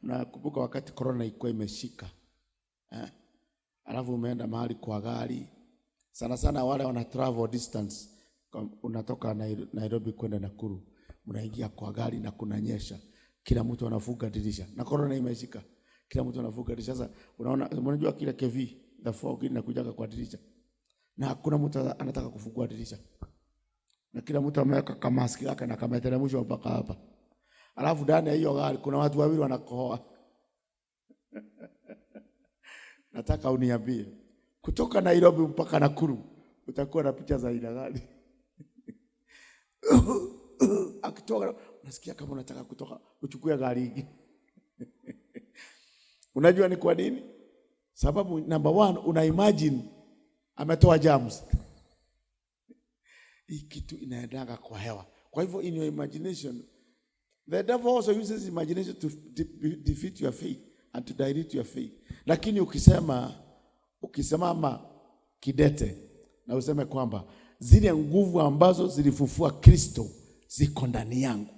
Nakumbuka wakati corona ilikuwa imeshika. Alafu umeenda mahali kwa gari. Sana sana wale wana travel distance. Unatoka Nairobi kwenda Nakuru. Unaingia kwa gari na kunanyesha. Kila mtu anafunga dirisha. Na corona imeshika. Kila mtu anafunga dirisha. Sasa unajua kile KV, the fog inakuja kwa dirisha. Na hakuna mtu anataka kufungua dirisha. Na kila mtu ameweka kama maski yake na kama teremsho mpaka hapa. Alafu ndani ya hiyo gari kuna watu wawili wanakohoa. Nataka uniambie kutoka Nairobi mpaka Nakuru utakuwa na picha za aina gani? Akitoka unasikia kama unataka kutoka uchukue gari hiki. Unajua ni kwa nini? Sababu number 1 una imagine ametoa germs. Hii kitu inaendaga kwa hewa. Kwa hivyo in your imagination, the devil also uses imagination to defeat your faith and to dilute your faith. Lakini ukisimama kidete na useme kwamba zile nguvu ambazo zilifufua Kristo ziko ndani yangu.